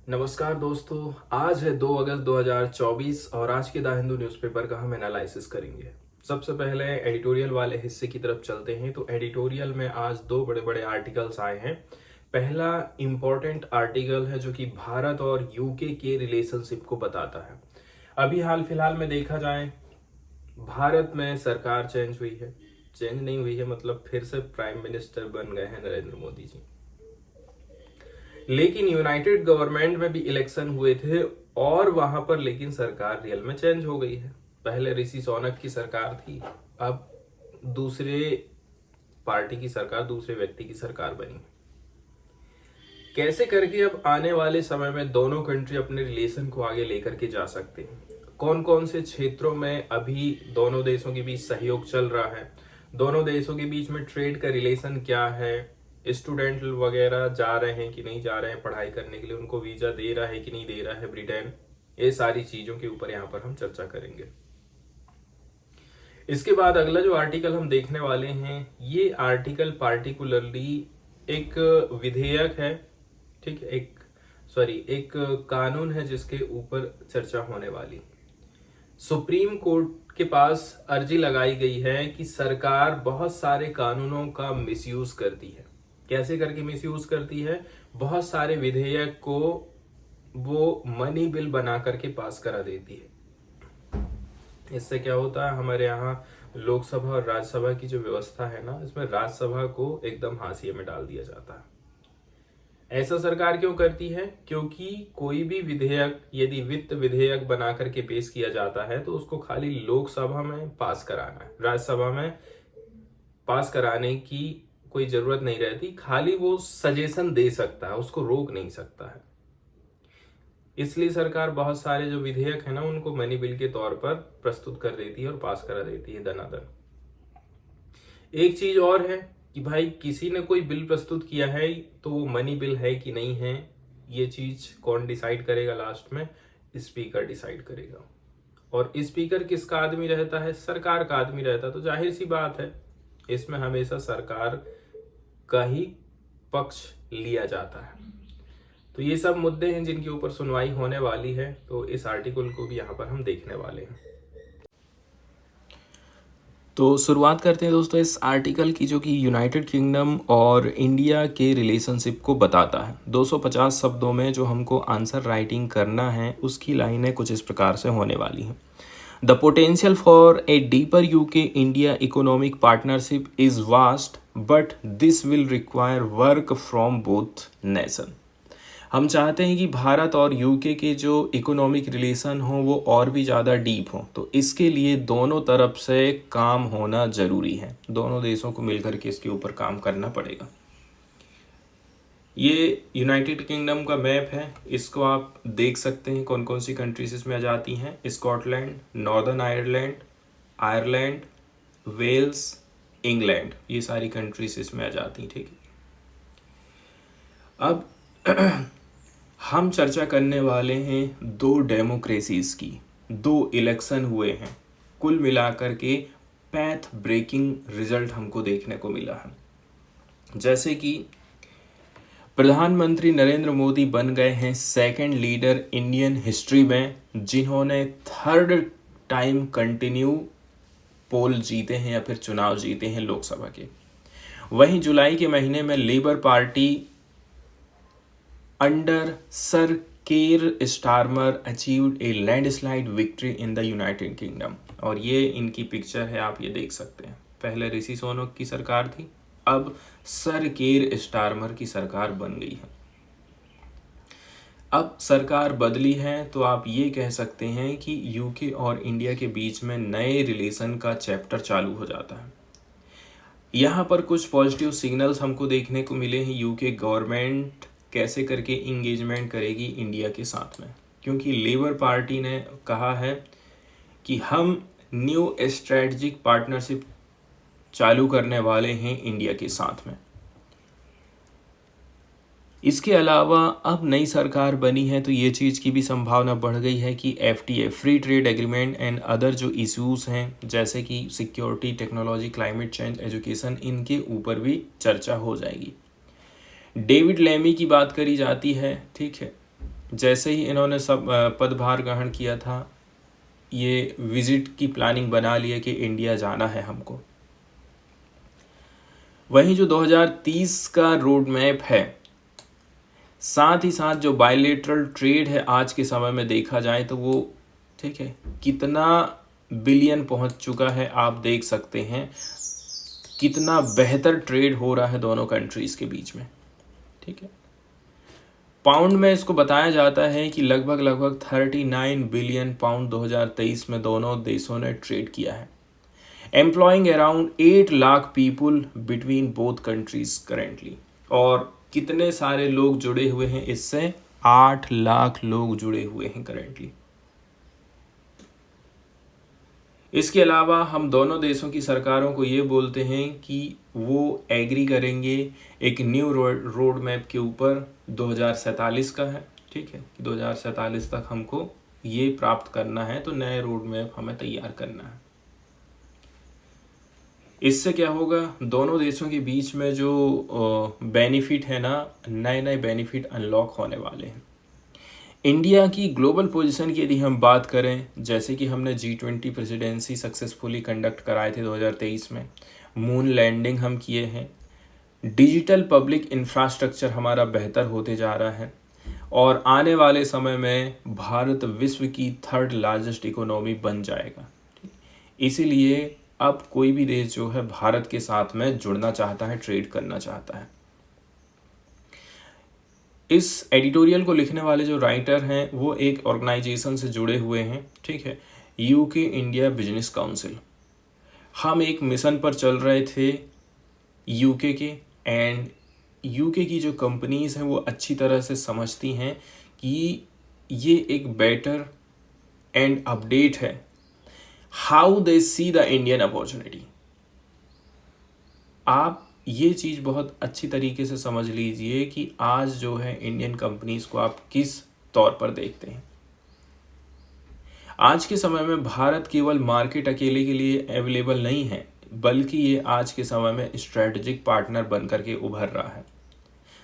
नमस्कार दोस्तों। आज है 2 अगस्त 2024 और आज के द हिंदू न्यूज़पेपर का हम एनालिसिस करेंगे। सबसे पहले एडिटोरियल वाले हिस्से की तरफ चलते हैं। तो एडिटोरियल में आज दो बड़े बड़े आर्टिकल्स आए हैं। पहला इम्पोर्टेंट आर्टिकल है जो कि भारत और यूके के रिलेशनशिप को बताता है। अभी हाल फिलहाल में देखा जाए, भारत में सरकार चेंज हुई है। चेंज नहीं हुई है मतलब फिर से प्राइम मिनिस्टर बन गए हैं नरेंद्र मोदी जी। लेकिन यूनाइटेड गवर्नमेंट में भी इलेक्शन हुए थे और वहां पर लेकिन सरकार रियल में चेंज हो गई है। पहले ऋषि सोनक की सरकार थी, अब दूसरे पार्टी की सरकार, दूसरे व्यक्ति की सरकार बनी। कैसे करके अब आने वाले समय में दोनों कंट्री अपने रिलेशन को आगे लेकर के जा सकते हैं, कौन कौन से क्षेत्रों में अभी दोनों देशों के बीच सहयोग चल रहा है, दोनों देशों के बीच में ट्रेड का रिलेशन क्या है, स्टूडेंट वगैरह जा रहे हैं कि नहीं जा रहे हैं पढ़ाई करने के लिए, उनको वीजा दे रहा है कि नहीं दे रहा है ब्रिटेन, ये सारी चीजों के ऊपर यहाँ पर हम चर्चा करेंगे। इसके बाद अगला जो आर्टिकल हम देखने वाले हैं, ये आर्टिकल पार्टिकुलरली एक विधेयक है, ठीक है, एक कानून है जिसके ऊपर चर्चा होने वाली। सुप्रीम कोर्ट के पास अर्जी लगाई गई है कि सरकार बहुत सारे कानूनों का मिसयूज करती है। कैसे करके मिसयूज करती है? बहुत सारे विधेयक को वो मनी बिल बना करके पास करा देती है। इससे क्या होता है, हमारे यहाँ लोकसभा और राज्यसभा की जो व्यवस्था है ना, इसमें राज्यसभा को एकदम हाशिए में डाल दिया जाता है। ऐसा सरकार क्यों करती है? क्योंकि कोई भी विधेयक यदि वित्त विधेयक बना करके पेश किया जाता है तो उसको खाली लोकसभा में पास कराना है, राज्यसभा में पास कराने की कोई जरूरत नहीं रहती। खाली वो सजेशन दे सकता है, उसको रोक नहीं सकता है। इसलिए सरकार बहुत सारे जो विधेयक है ना, उनको मनी बिल के तौर पर प्रस्तुत कर देती है और पास करा देती है दनादन। एक चीज और है कि भाई किसी ने कोई बिल प्रस्तुत किया है तो वो मनी बिल है कि नहीं है, ये चीज कौन डिसाइड करेगा? लास्ट में स्पीकर डिसाइड करेगा। और स्पीकर किसका आदमी रहता है? सरकार का आदमी रहता है। तो जाहिर सी बात है, इसमें हमेशा सरकार का ही पक्ष लिया जाता है। तो ये सब मुद्दे हैं जिनके ऊपर सुनवाई होने वाली है, तो इस आर्टिकल को भी यहाँ पर हम देखने वाले हैं। तो शुरुआत करते हैं दोस्तों इस आर्टिकल की, जो कि यूनाइटेड किंगडम और इंडिया के रिलेशनशिप को बताता है। 250 शब्दों में जो हमको आंसर राइटिंग करना है, उसकी लाइनें कुछ इस प्रकार से होने वाली हैं। The potential for a deeper UK India economic partnership is vast, but this will require work from both nation. हम चाहते हैं कि भारत और यूके के जो इकोनॉमिक रिलेशन हो वो और भी ज़्यादा डीप हो, तो इसके लिए दोनों तरफ से काम होना ज़रूरी है। दोनों देशों को मिलकर के इसके ऊपर काम करना पड़ेगा। ये यूनाइटेड किंगडम का मैप है, इसको आप देख सकते हैं कौन कौन सी कंट्रीज इसमें आ जाती हैं। Scotland, Northern Ireland, Ireland, Wales, England, ये सारी कंट्रीज इसमें आ जाती हैं, ठीक है। अब हम चर्चा करने वाले हैं दो डेमोक्रेसीज की। दो इलेक्शन हुए हैं, कुल मिलाकर के पैथ ब्रेकिंग रिजल्ट हमको देखने को मिला है। जैसे कि प्रधानमंत्री नरेंद्र मोदी बन गए हैं सेकंड लीडर इंडियन हिस्ट्री में जिन्होंने थर्ड टाइम कंटिन्यू पोल जीते हैं या फिर चुनाव जीते हैं लोकसभा के। वहीं जुलाई के महीने में लेबर पार्टी अंडर सर केर Starmer achieved A landslide victory in the United kingdom. और ये इनकी पिक्चर है, आप ये देख सकते हैं। पहले ऋषि सोनक की सरकार थी, अब सर केर स्टारमर की सरकार बन गई है। अब सरकार बदली है तो आप ये कह सकते हैं कि यूके और इंडिया के बीच में नए रिलेशन का चैप्टर चालू हो जाता है। यहाँ पर कुछ पॉजिटिव सिग्नल्स हमको देखने को मिले हैं। यूके गवर्नमेंट कैसे करके इंगेजमेंट करेगी इंडिया के साथ में, क्योंकि लेबर पार्टी ने कहा है कि हम न्यू स्ट्रेटजिक पार्टनरशिप चालू करने वाले हैं इंडिया के साथ में। इसके अलावा अब नई सरकार बनी है तो ये चीज़ की भी संभावना बढ़ गई है कि FTA free trade agreement and other जो इश्यूज़ हैं जैसे कि security, technology, climate change, education, इनके ऊपर भी चर्चा हो जाएगी। डेविड लेमी की बात करी जाती है, ठीक है। जैसे ही इन्होंने सब पदभार ग्रहण किया था, ये विजिट की प्लानिंग बना लिया कि इंडिया जाना है हमको। वहीं जो 2030 का रोड मैप है, साथ ही साथ जो बायलेटरल ट्रेड है आज के समय में देखा जाए तो वो ठीक है कितना बिलियन पहुंच चुका है, आप देख सकते हैं कितना बेहतर ट्रेड हो रहा है दोनों कंट्रीज के बीच में। ठीक है, पाउंड में इसको बताया जाता है कि लगभग 39 बिलियन पाउंड 2023 में दोनों देशों ने ट्रेड किया है, employing around 8 lakh people between both countries currently. और कितने सारे लोग जुड़े हुए हैं इससे? 8 लाख लोग जुड़े हुए हैं करेंटली। इसके अलावा हम दोनों देशों की सरकारों को ये बोलते हैं कि वो एग्री करेंगे एक न्यू रोड मैप के ऊपर 2047 का है। ठीक है, कि 2047 तक हमको ये प्राप्त करना है, तो नए रोड मैप हमें तैयार करना है। इससे क्या होगा, दोनों देशों के बीच में जो बेनिफिट है ना, नए नए बेनिफिट अनलॉक होने वाले हैं। इंडिया की ग्लोबल पोजीशन की यदि हम बात करें, जैसे कि हमने G20 प्रेसिडेंसी सक्सेसफुली कंडक्ट कराए थे 2023 में, मून लैंडिंग हम किए हैं, डिजिटल पब्लिक इंफ्रास्ट्रक्चर हमारा बेहतर होते जा रहा है, और आने वाले समय में भारत विश्व की 3rd लार्जेस्ट इकोनॉमी बन जाएगा। इसीलिए अब कोई भी देश जो है भारत के साथ में जुड़ना चाहता है, ट्रेड करना चाहता है। इस एडिटोरियल को लिखने वाले जो राइटर हैं वो एक ऑर्गेनाइजेशन से जुड़े हुए हैं। ठीक है, यूके इंडिया बिजनेस काउंसिल। हम एक मिशन पर चल रहे थे यूके के, एंड यूके की जो कंपनीज हैं वो अच्छी तरह से समझती हैं कि ये एक बेटर एंड अपडेट है how they see the Indian opportunity. आप ये चीज़ बहुत अच्छी तरीके से समझ लीजिए कि आज जो है इंडियन कंपनीज को आप किस तौर पर देखते हैं। आज के समय में भारत केवल मार्केट अकेले के लिए अवेलेबल नहीं है, बल्कि ये आज के समय में स्ट्रेटेजिक पार्टनर बन करके उभर रहा है।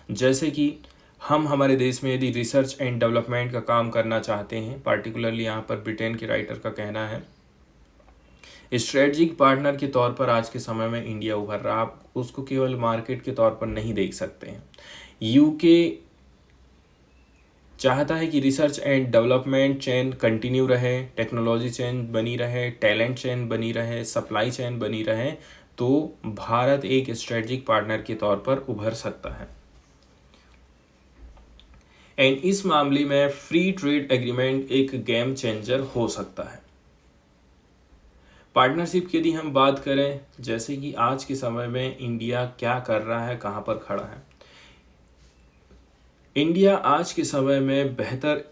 जैसे कि हम हमारे देश में यदि रिसर्च एंड डेवलपमेंट का काम करना चाहते हैं, पार्टिकुलरली यहाँ पर ब्रिटेन के राइटर का कहना है स्ट्रेटजिक पार्टनर के तौर पर आज के समय में इंडिया उभर रहा। आप उसको केवल मार्केट के तौर पर नहीं देख सकते हैं। यूके चाहता है कि research and development chain continue रहे, टेक्नोलॉजी चेन बनी रहे, टैलेंट चेन बनी रहे, सप्लाई चेन बनी रहे, तो भारत एक स्ट्रेटजिक पार्टनर के तौर पर उभर सकता है। एंड इस मामले में फ्री ट्रेड एग्रीमेंट एक गेम चेंजर हो सकता है। पार्टनरशिप की यदि हम बात करें, जैसे कि आज के समय में इंडिया क्या कर रहा है, कहाँ पर खड़ा है। इंडिया आज के समय में बेहतर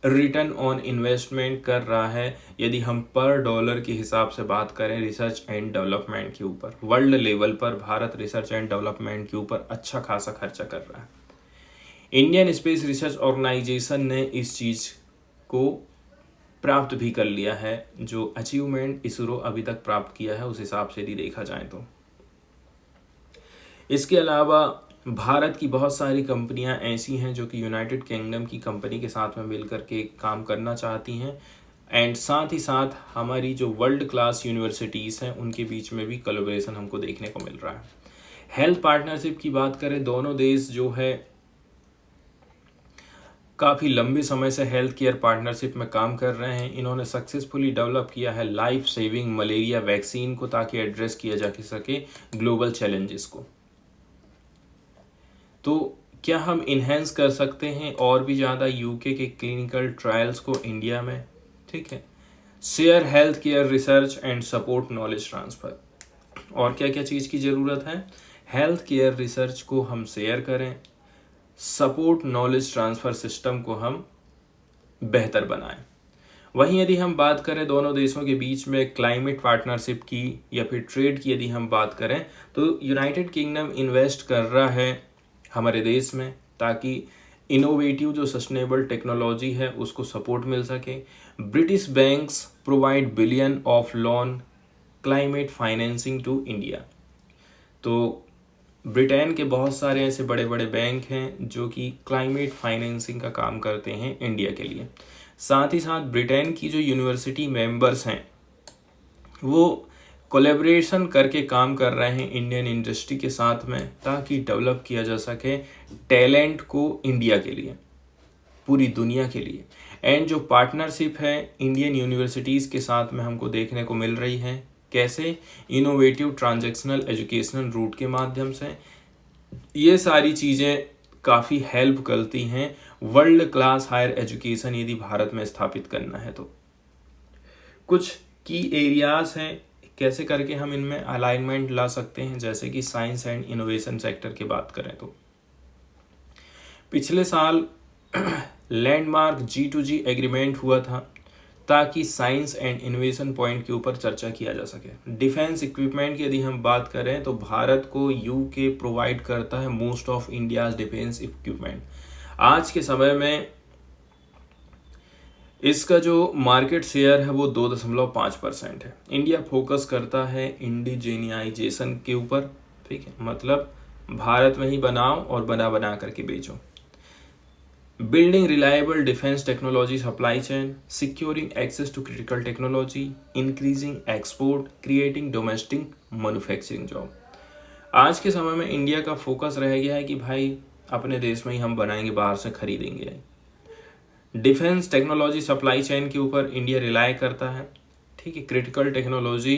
रिटर्न ऑन इन्वेस्टमेंट कर रहा है यदि हम पर डॉलर के हिसाब से बात करें रिसर्च एंड डेवलपमेंट के ऊपर। वर्ल्ड लेवल पर भारत रिसर्च एंड डेवलपमेंट के ऊपर अच्छा खासा खर्चा कर रहा है। इंडियन स्पेस रिसर्च ऑर्गेनाइजेशन ने इस चीज़ को प्राप्त भी कर लिया है, जो अचीवमेंट इसरो अभी तक प्राप्त किया है उस हिसाब से यदि देखा जाए तो। इसके अलावा भारत की बहुत सारी कंपनियां ऐसी हैं जो कि यूनाइटेड किंगडम की कंपनी के साथ में मिलकर के काम करना चाहती हैं, एंड साथ ही साथ हमारी जो वर्ल्ड क्लास यूनिवर्सिटीज़ हैं उनके बीच में भी कोलैबोरेशन हमको देखने को मिल रहा है। हेल्थ पार्टनरशिप की बात करें, दोनों देश जो है काफ़ी लंबे समय से हेल्थ केयर पार्टनरशिप में काम कर रहे हैं। इन्होंने सक्सेसफुली डेवलप किया है लाइफ सेविंग मलेरिया वैक्सीन को, ताकि एड्रेस किया जा सके ग्लोबल चैलेंजेस को। तो क्या हम इन्हेंस कर सकते हैं और भी ज़्यादा यूके के क्लिनिकल ट्रायल्स को इंडिया में? ठीक है, share health care research and support knowledge transfer. और क्या क्या चीज़ की ज़रूरत है? हेल्थ केयर रिसर्च को हम शेयर करें, सपोर्ट नॉलेज ट्रांसफ़र सिस्टम को हम बेहतर बनाएं। वहीं यदि हम बात करें दोनों देशों के बीच में क्लाइमेट पार्टनरशिप की या फिर ट्रेड की यदि हम बात करें, तो यूनाइटेड किंगडम इन्वेस्ट कर रहा है हमारे देश में, ताकि इनोवेटिव जो सस्टेनेबल टेक्नोलॉजी है उसको सपोर्ट मिल सके। British banks provide billion of loan climate financing to India. तो ब्रिटेन के बहुत सारे ऐसे बड़े बड़े बैंक हैं जो कि क्लाइमेट फाइनेंसिंग का काम करते हैं इंडिया के लिए। साथ ही साथ ब्रिटेन की जो यूनिवर्सिटी मेंबर्स हैं वो कोलैबोरेशन करके काम कर रहे हैं इंडियन इंडस्ट्री के साथ में, ताकि डेवलप किया जा सके टैलेंट को इंडिया के लिए, पूरी दुनिया के लिए। एंड जो पार्टनरशिप है इंडियन यूनिवर्सिटीज़ के साथ में हमको देखने को मिल रही है, कैसे? इनोवेटिव ट्रांजैक्शनल एजुकेशनल रूट के माध्यम से। ये सारी चीज़ें काफ़ी हेल्प करती हैं वर्ल्ड क्लास हायर एजुकेशन यदि भारत में स्थापित करना है तो। कुछ की एरियाज़ हैं कैसे करके हम इनमें अलाइनमेंट ला सकते हैं, जैसे कि साइंस एंड इनोवेशन सेक्टर की बात करें तो पिछले साल लैंडमार्क G2G एग्रीमेंट हुआ था, ताकि साइंस एंड इनोवेशन पॉइंट के ऊपर चर्चा किया जा सके। डिफेंस इक्विपमेंट की यदि हम बात करें तो भारत को यूके प्रोवाइड करता है most of India's defence equipment. आज के समय में इसका जो मार्केट शेयर है वो 2.5% है। इंडिया फोकस करता है इंडिजेनियाइजेशन के ऊपर, ठीक है, मतलब भारत में ही बनाओ और बना करके बेचो। Building reliable defense technology supply chain, securing access to critical technology, increasing export, creating domestic manufacturing job। आज के समय में इंडिया का फोकस रह गया है कि भाई अपने देश में ही हम बनाएंगे, बाहर से खरीदेंगे। डिफेंस टेक्नोलॉजी सप्लाई चेन के ऊपर इंडिया रिलाय करता है, ठीक है, क्रिटिकल टेक्नोलॉजी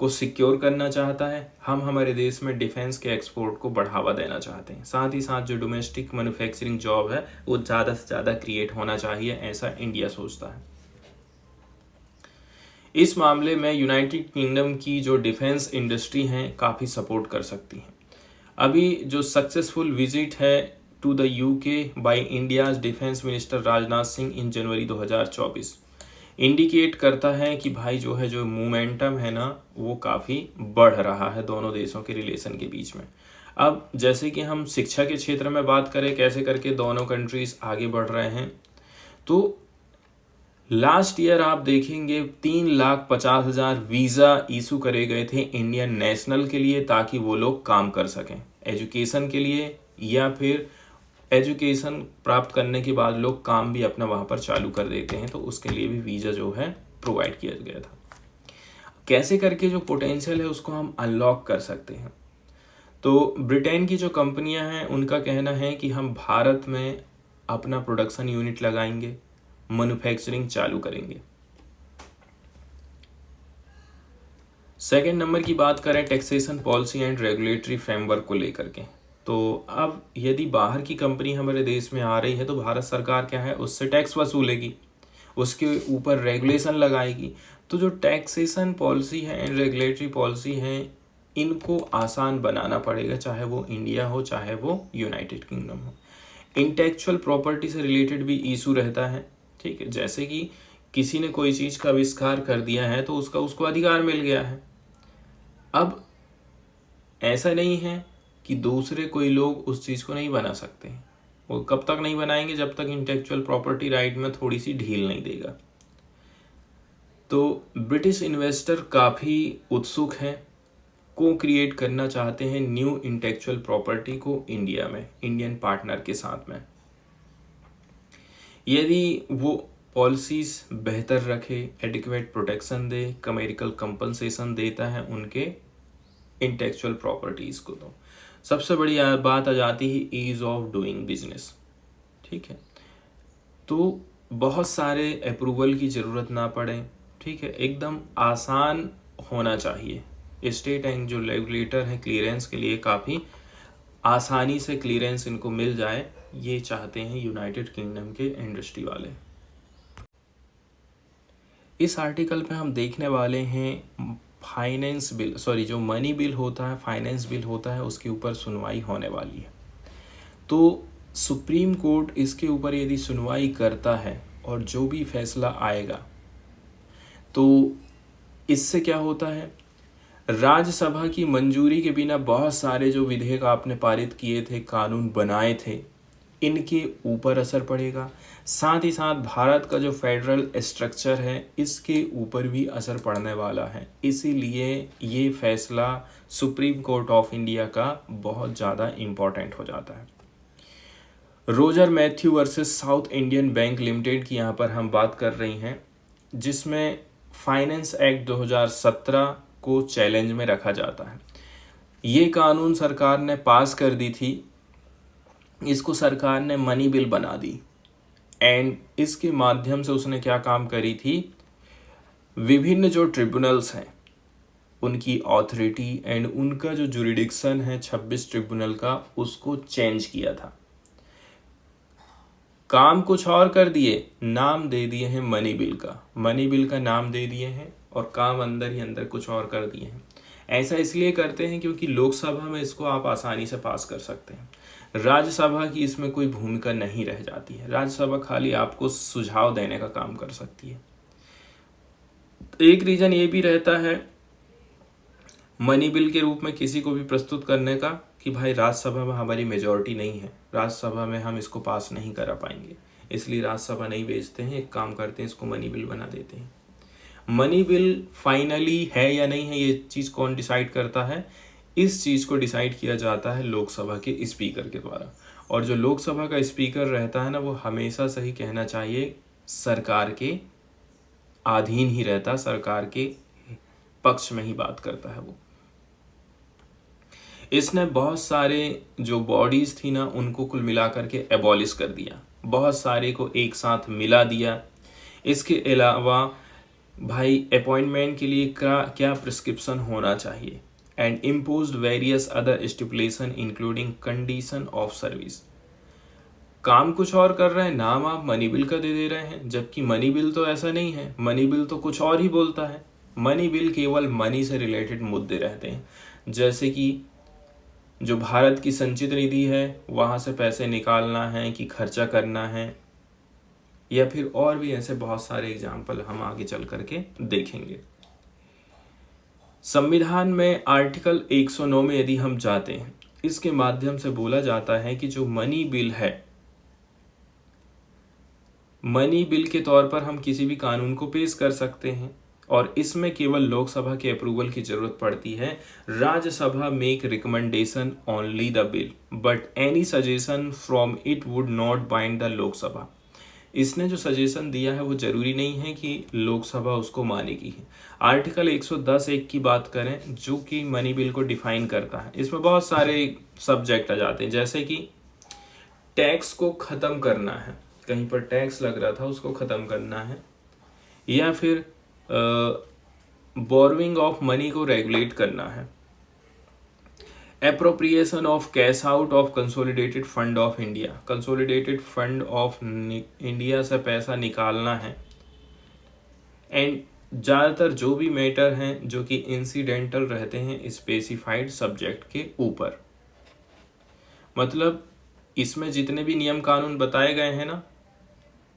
को सिक्योर करना चाहता है। हम हमारे देश में डिफेंस के एक्सपोर्ट को बढ़ावा देना चाहते हैं। साथ ही साथ जो डोमेस्टिक मैन्युफैक्चरिंग जॉब है वो ज़्यादा से ज़्यादा क्रिएट होना चाहिए, ऐसा इंडिया सोचता है। इस मामले में यूनाइटेड किंगडम की जो डिफेंस इंडस्ट्री है काफ़ी सपोर्ट कर सकती है। अभी जो सक्सेसफुल विजिट है to the UK by India's defence minister Rajnath Singh in January 2024 indicate करता है कि भाई जो है जो मोमेंटम है ना वो काफ़ी बढ़ रहा है दोनों देशों के रिलेशन के बीच में। अब जैसे कि हम शिक्षा के क्षेत्र में बात करें कैसे करके दोनों कंट्रीज आगे बढ़ रहे हैं, तो लास्ट ईयर आप देखेंगे 3,50,000 वीज़ा इशू करे गए थे इंडियन नेशनल के लिए, ताकि वो लोग काम कर सकें एजुकेशन के लिए, या फिर एजुकेशन प्राप्त करने के बाद लोग काम भी अपना वहाँ पर चालू कर देते हैं, तो उसके लिए भी वीज़ा जो है प्रोवाइड किया गया था। कैसे करके जो पोटेंशियल है उसको हम अनलॉक कर सकते हैं, तो ब्रिटेन की जो कंपनियां हैं उनका कहना है कि हम भारत में अपना प्रोडक्शन यूनिट लगाएंगे, मैन्युफैक्चरिंग चालू करेंगे। सेकेंड नंबर की बात करें taxation policy and regulatory framework को लेकर के, तो अब यदि बाहर की कंपनी हमारे देश में आ रही है तो भारत सरकार क्या है उससे टैक्स वसूलेगी, उसके ऊपर रेगुलेशन लगाएगी। तो जो टैक्सेशन पॉलिसी है एंड रेगुलेटरी पॉलिसी है इनको आसान बनाना पड़ेगा, चाहे वो इंडिया हो चाहे वो यूनाइटेड किंगडम हो। इंटेलेक्चुअल प्रॉपर्टी से रिलेटेड भी इशू रहता है, ठीक है, जैसे कि किसी ने कोई चीज़ का आविष्कार कर दिया है तो उसको अधिकार मिल गया है। अब ऐसा नहीं है कि दूसरे कोई लोग उस चीज़ को नहीं बना सकते, वो कब तक नहीं बनाएंगे जब तक इंटेलेक्चुअल प्रॉपर्टी राइट में थोड़ी सी ढील नहीं देगा। तो ब्रिटिश इन्वेस्टर काफ़ी उत्सुक हैं, को क्रिएट करना चाहते हैं न्यू इंटेलेक्चुअल प्रॉपर्टी को इंडिया में, इंडियन पार्टनर के साथ में। यदि वो पॉलिसीज बेहतर रखे, एडिक्वेट प्रोटेक्शन दे, कमर्शियल कंपनसेशन देता है उनके इंटेलेक्चुअल प्रॉपर्टीज़ को, तो सबसे बड़ी बात आ जाती है ईज ऑफ डूइंग बिजनेस, ठीक है। तो बहुत सारे अप्रूवल की ज़रूरत ना पड़े, ठीक है, एकदम आसान होना चाहिए। स्टेट एंड जो रेगुलेटर है क्लियरेंस के लिए काफ़ी आसानी से क्लियरेंस इनको मिल जाए, ये चाहते हैं यूनाइटेड किंगडम के इंडस्ट्री वाले। इस आर्टिकल पे हम देखने वाले हैं फाइनेंस बिल, जो मनी बिल होता है, फाइनेंस बिल होता है, उसके ऊपर सुनवाई होने वाली है। तो सुप्रीम कोर्ट इसके ऊपर यदि सुनवाई करता है और जो भी फैसला आएगा तो इससे क्या होता है, राज्यसभा की मंजूरी के बिना बहुत सारे जो विधेयक आपने पारित किए थे, कानून बनाए थे, इनके ऊपर असर पड़ेगा। साथ ही साथ भारत का जो फेडरल स्ट्रक्चर है इसके ऊपर भी असर पड़ने वाला है। इसीलिए ये फैसला सुप्रीम कोर्ट ऑफ इंडिया का बहुत ज़्यादा इम्पोर्टेंट हो जाता है। Roger Matthew versus south Indian bank limited की यहाँ पर हम बात कर रही हैं, जिसमें फाइनेंस एक्ट 2017 को चैलेंज में रखा जाता है। ये कानून सरकार ने पास कर दी थी, इसको सरकार ने मनी बिल बना दी एंड इसके माध्यम से उसने क्या काम करी थी, विभिन्न जो ट्रिब्यूनल्स हैं उनकी ऑथोरिटी एंड उनका जो जुरिडिक्शन है 26 ट्रिब्यूनल का, उसको चेंज किया था। काम कुछ और कर दिए, नाम दे दिए हैं मनी बिल का नाम दे दिए हैं और काम अंदर ही अंदर कुछ और कर दिए हैं। ऐसा इसलिए करते हैं क्योंकि लोकसभा में इसको आप आसानी से पास कर सकते हैं, राज्यसभा की इसमें कोई भूमिका नहीं रह जाती है। राज्यसभा खाली आपको सुझाव देने का काम कर सकती है। एक रीजन ये भी रहता है मनी बिल के रूप में किसी को भी प्रस्तुत करने का कि भाई राज्यसभा में हमारी मेजॉरिटी नहीं है, राज्यसभा में हम इसको पास नहीं करा पाएंगे, इसलिए राज्यसभा नहीं भेजते हैं, एक काम करते हैं इसको मनी बिल बना देते हैं। मनी बिल फाइनली है या नहीं है, ये चीज़ कौन डिसाइड करता है? इस चीज़ को डिसाइड किया जाता है लोकसभा के स्पीकर के द्वारा। और जो लोकसभा का स्पीकर रहता है ना, वो हमेशा सही कहना चाहिए सरकार के अधीन ही रहता, सरकार के पक्ष में ही बात करता है वो। इसने बहुत सारे जो बॉडीज थी ना उनको कुल मिलाकर के एबॉलिश कर दिया, बहुत सारे को एक साथ मिला दिया। इसके अलावा भाई अपॉइंटमेंट के लिए क्या प्रिस्क्रिप्शन होना चाहिए and imposed various other stipulation including condition of service. काम कुछ और कर रहे हैं, नाम आप मनी बिल का दे रहे हैं, जबकि मनी बिल तो ऐसा नहीं है, मनी बिल तो कुछ और ही बोलता है। मनी बिल केवल मनी से रिलेटेड मुद्दे रहते हैं, जैसे कि जो भारत की संचित निधि है वहाँ से पैसे निकालना है कि खर्चा करना है, या फिर और भी ऐसे बहुत सारे एग्जाम्पल हम आगे चल करके देखेंगे। संविधान में आर्टिकल 109 में यदि हम जाते हैं, इसके माध्यम से बोला जाता है कि जो मनी बिल है, मनी बिल के तौर पर हम किसी भी कानून को पेश कर सकते हैं और इसमें केवल लोकसभा के अप्रूवल की जरूरत पड़ती है। Rajya Sabha make recommendation only the bill but any suggestion from it would not bind the Lok Sabha. इसने जो सजेशन दिया है वो जरूरी नहीं है कि लोकसभा उसको मानेगी। आर्टिकल 110(1) की बात करें जो कि मनी बिल को डिफाइन करता है, इसमें बहुत सारे सब्जेक्ट आ जाते हैं, जैसे कि टैक्स को ख़त्म करना है, कहीं पर टैक्स लग रहा था उसको ख़त्म करना है, या फिर बोरोइंग ऑफ मनी को रेगुलेट करना है, appropriation of cash out of consolidated fund of India, consolidated fund of India से पैसा निकालना है, एंड ज़्यादातर जो भी मैटर हैं जो कि इंसिडेंटल रहते हैं स्पेसिफाइड सब्जेक्ट के ऊपर। मतलब इसमें जितने भी नियम कानून बताए गए हैं ना,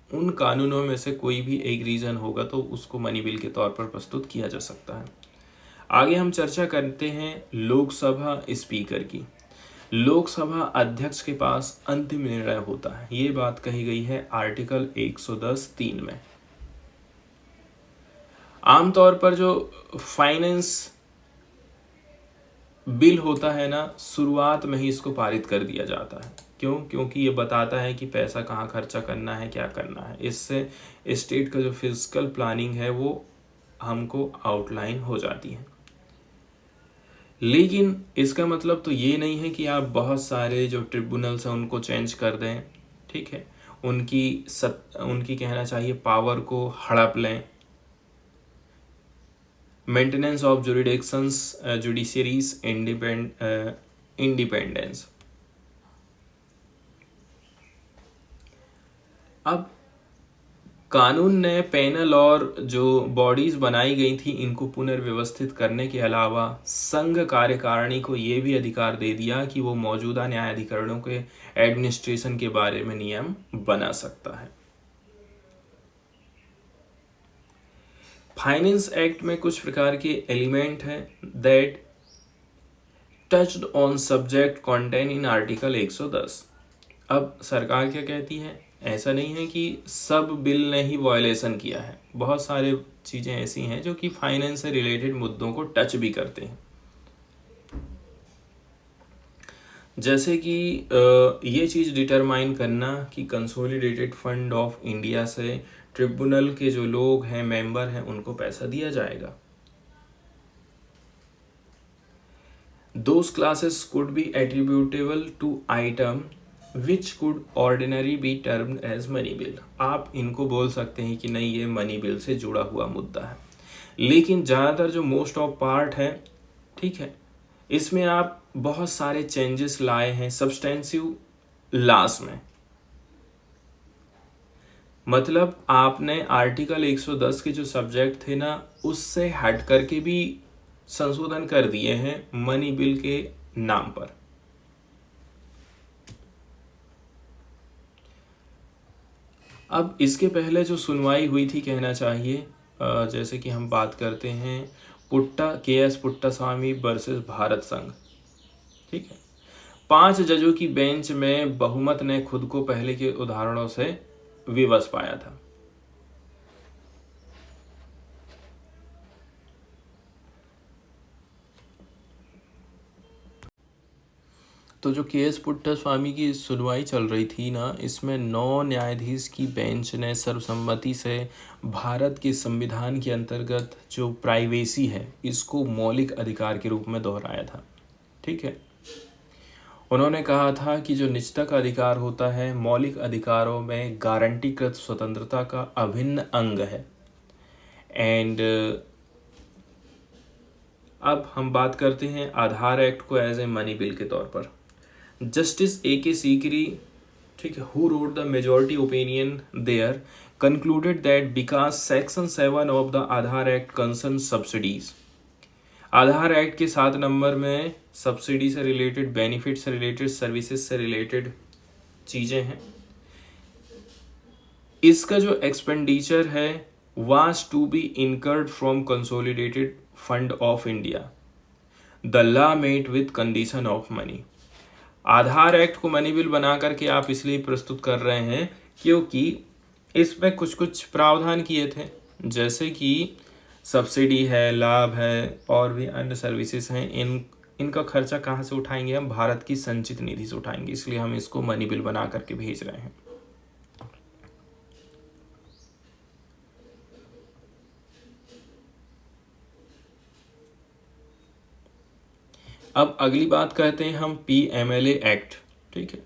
उन कानूनों में से कोई भी एक रीजन होगा तो उसको मनी बिल के तौर पर प्रस्तुत किया जा सकता है। आगे हम चर्चा करते हैं लोकसभा स्पीकर की। लोकसभा अध्यक्ष के पास अंतिम निर्णय होता है, ये बात कही गई है आर्टिकल 110(3) में। आमतौर पर जो फाइनेंस बिल होता है ना, शुरुआत में ही इसको पारित कर दिया जाता है। क्यों? क्योंकि ये बताता है कि पैसा कहाँ खर्चा करना है, क्या करना है। इससे स्टेट का जो फिजिकल प्लानिंग है वो हमको आउटलाइन हो जाती है। लेकिन इसका मतलब तो ये नहीं है कि आप बहुत सारे जो ट्रिब्यूनल्स हैं उनको चेंज कर दें, ठीक है, उनकी कहना चाहिए पावर को हड़प लें। Maintenance of jurisdictions judiciaries independence. अब कानून ने पैनल और जो बॉडीज बनाई गई थी इनको पुनर्व्यवस्थित करने के अलावा संघ कार्यकारिणी को ये भी अधिकार दे दिया कि वो मौजूदा न्यायाधिकरणों के एडमिनिस्ट्रेशन के बारे में नियम बना सकता है। फाइनेंस एक्ट में कुछ प्रकार के एलिमेंट हैं that touched on subject contain in article 110। अब सरकार क्या कहती है, ऐसा नहीं है कि सब बिल ने ही वायलेशन किया है, बहुत सारे चीज़ें ऐसी हैं जो कि फाइनेंस से रिलेटेड मुद्दों को टच भी करते हैं। जैसे कि ये चीज़ डिटरमाइन करना कि कंसोलिडेटेड फंड ऑफ इंडिया से ट्रिब्यूनल के जो लोग हैं, मेंबर हैं, उनको पैसा दिया जाएगा। Those classes could be attributable to item which could ordinary be termed as money bill। आप इनको बोल सकते हैं कि नहीं, ये मनी बिल से जुड़ा हुआ मुद्दा है, लेकिन ज़्यादातर जो मोस्ट ऑफ पार्ट है, ठीक है, इसमें आप बहुत सारे चेंजेस लाए हैं सब्सटेंसिव लॉस में। मतलब आपने आर्टिकल 110 के जो सब्जेक्ट थे ना, उससे हट करके भी संशोधन कर दिए हैं मनी बिल के नाम पर। अब इसके पहले जो सुनवाई हुई थी, कहना चाहिए, जैसे कि हम बात करते हैं के.एस. पुट्टास्वामी वर्सेस भारत संघ, ठीक है, 5 जजों की बेंच में बहुमत ने खुद को पहले के उदाहरणों से विवश पाया था। तो जो के.एस. पुट्टास्वामी की सुनवाई चल रही थी ना, इसमें 9 न्यायाधीश की बेंच ने सर्वसम्मति से भारत के संविधान के अंतर्गत जो प्राइवेसी है, इसको मौलिक अधिकार के रूप में दोहराया था, ठीक है। उन्होंने कहा था कि जो निजता का अधिकार होता है, मौलिक अधिकारों में गारंटीकृत स्वतंत्रता का अभिन्न अंग है। एंड अब हम बात करते हैं आधार एक्ट को एज ए मनी बिल के तौर पर। Justice A.K. सीकरी, ठीक है, who wrote the majority opinion there, concluded that because section 7 of the Aadhaar act concerns subsidies, Aadhaar act के 7 नंबर में सब्सिडी से रिलेटेड, बेनिफिट से रिलेटेड, सर्विसेज से रिलेटेड चीज़ें हैं, इसका जो एक्सपेंडिचर है was to be incurred from consolidated fund of India, the law made with condition of money। Aadhaar act को मनी बिल बना करके आप इसलिए प्रस्तुत कर रहे हैं क्योंकि इसमें कुछ कुछ प्रावधान किए थे, जैसे कि सब्सिडी है, लाभ है, और भी अन्य सर्विसेज हैं, इनका खर्चा कहाँ से उठाएंगे हम? भारत की संचित निधि से उठाएंगे, इसलिए हम इसको मनी बिल बना करके भेज रहे हैं। अब अगली बात करते हैं हम PMLA एक्ट, ठीक है।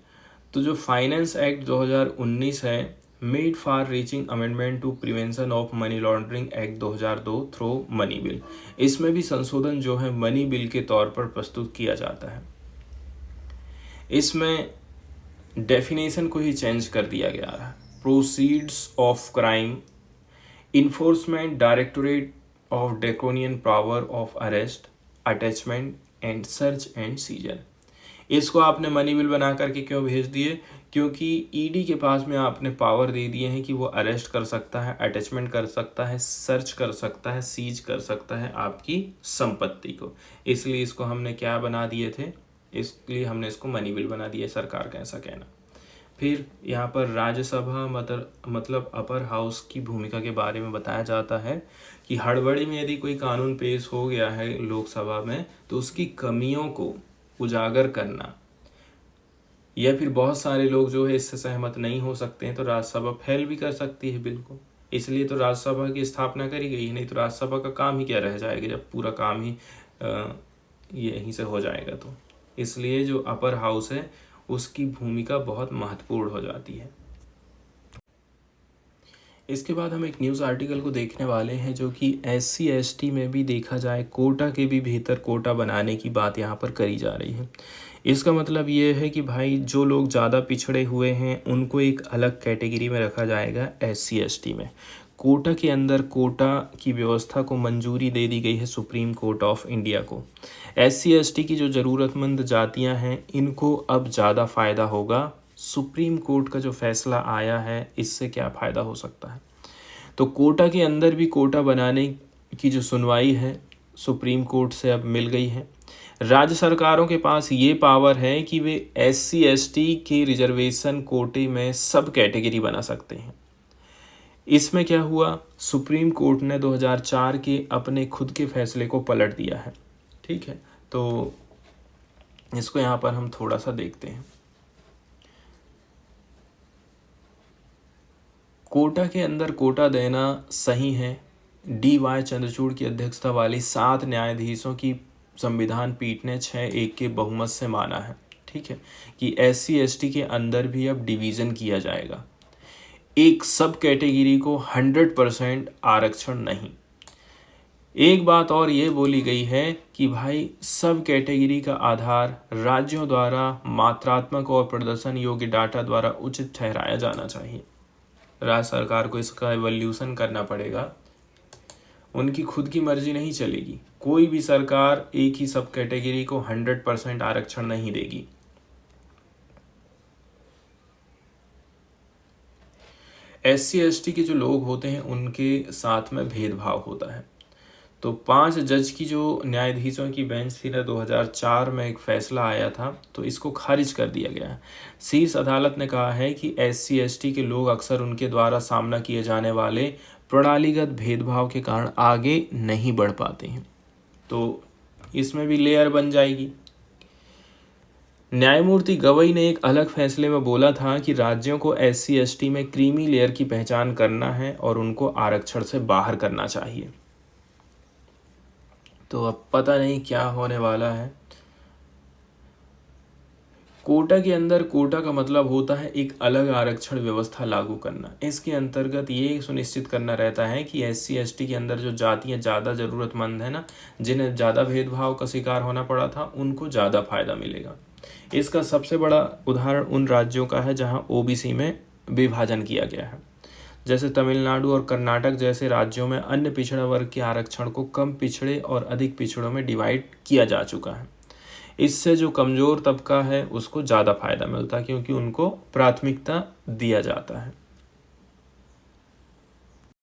तो जो फाइनेंस एक्ट 2019 है, made far reaching amendment to prevention of money laundering act 2002 through money bill, इसमें भी संशोधन जो है मनी बिल के तौर पर प्रस्तुत किया जाता है। इसमें डेफिनेशन को ही चेंज कर दिया गया है। Proceeds of crime, enforcement directorate of draconian power of arrest, attachment and search and seizure, इसको आपने मनी बिल बना करके क्यों भेज दिए? क्योंकि ईडी के पास में आपने पावर दे दिए हैं कि वो अरेस्ट कर सकता है, अटैचमेंट कर सकता है, सर्च कर सकता है, सीज कर सकता है आपकी संपत्ति को, इसलिए इसको हमने क्या बना दिए थे? इसलिए हमने इसको मनी बिल बना दिया, सरकार का ऐसा कहना। फिर यहाँ पर राज्यसभा मतलब अपर हाउस की भूमिका के बारे में बताया जाता है कि हड़बड़ी में यदि कोई कानून पेश हो गया है लोकसभा में, तो उसकी कमियों को उजागर करना, या फिर बहुत सारे लोग जो है इससे सहमत नहीं हो सकते हैं, तो राज्यसभा फेल भी कर सकती है बिल को। इसलिए तो राज्यसभा की स्थापना करी गई है, नहीं तो राज्यसभा का काम ही क्या रह जाएगा जब पूरा काम ही यहीं से हो जाएगा। तो इसलिए जो अपर हाउस है उसकी भूमिका बहुत महत्वपूर्ण हो जाती है। इसके बाद हम एक न्यूज़ आर्टिकल को देखने वाले हैं जो कि SC ST में भी देखा जाए कोटा के भी भीतर कोटा बनाने की बात यहाँ पर करी जा रही है। इसका मतलब ये है कि भाई जो लोग ज़्यादा पिछड़े हुए हैं उनको एक अलग कैटेगरी में रखा जाएगा SC ST में। कोटा के अंदर कोटा की व्यवस्था को मंजूरी दे दी गई है सुप्रीम कोर्ट ऑफ इंडिया को। SC ST की जो ज़रूरतमंद जातियां हैं इनको अब ज़्यादा फ़ायदा होगा। सुप्रीम कोर्ट का जो फैसला आया है इससे क्या फ़ायदा हो सकता है? तो कोटा के अंदर भी कोटा बनाने की जो सुनवाई है सुप्रीम कोर्ट से अब मिल गई है। राज्य सरकारों के पास ये पावर है कि वे SC/ST के रिजर्वेशन कोटे में सब कैटेगरी बना सकते हैं। इसमें क्या हुआ, सुप्रीम कोर्ट ने 2004 के अपने खुद के फैसले को पलट दिया है। ठीक है, तो इसको यहाँ पर हम थोड़ा सा देखते हैं। कोटा के अंदर कोटा देना सही है। DY चंद्रचूड़ की अध्यक्षता वाली 7 न्यायाधीशों की संविधान पीठ ने 6-1 के बहुमत से माना है, ठीक है, कि SC/ST के अंदर भी अब डिवीज़न किया जाएगा। एक सब कैटेगरी को 100% आरक्षण नहीं। एक बात और ये बोली गई है कि भाई सब कैटेगरी का आधार राज्यों द्वारा मात्रात्मक और प्रदर्शन योग्य डाटा द्वारा उचित ठहराया जाना चाहिए। राज्य सरकार को इसका एवोल्यूशन करना पड़ेगा, उनकी खुद की मर्जी नहीं चलेगी। कोई भी सरकार एक ही सब कैटेगरी को 100% आरक्षण नहीं देगी। SC/ST के जो लोग होते हैं उनके साथ में भेदभाव होता है। तो 5 जज की जो न्यायाधीशों की बेंच थी ना, 2004 में एक फैसला आया था, तो इसको खारिज कर दिया गया है। शीर्ष अदालत ने कहा है कि SC/ST के लोग अक्सर उनके द्वारा सामना किए जाने वाले प्रणालीगत भेदभाव के कारण आगे नहीं बढ़ पाते हैं। तो इसमें भी लेयर बन जाएगी। न्यायमूर्ति गवई ने एक अलग फैसले में बोला था कि राज्यों को SC/ST में क्रीमी लेयर की पहचान करना है और उनको आरक्षण से बाहर करना चाहिए। तो अब पता नहीं क्या होने वाला है। कोटा के अंदर, कोटा का मतलब होता है एक अलग आरक्षण व्यवस्था लागू करना। इसके अंतर्गत ये सुनिश्चित करना रहता है कि SC/ST के अंदर जो जातियाँ ज़्यादा ज़रूरतमंद है ना, जिन्हें ज़्यादा भेदभाव का शिकार होना पड़ा था, उनको ज़्यादा फायदा मिलेगा। इसका सबसे बड़ा उदाहरण उन राज्यों का है जहां OBC में विभाजन किया गया है। जैसे तमिलनाडु और कर्नाटक जैसे राज्यों में अन्य पिछड़ा वर्ग के आरक्षण को कम पिछड़े और अधिक पिछड़ों में डिवाइड किया जा चुका है। इससे जो कमज़ोर तबका है उसको ज़्यादा फायदा मिलता है, क्योंकि उनको प्राथमिकता दिया जाता है।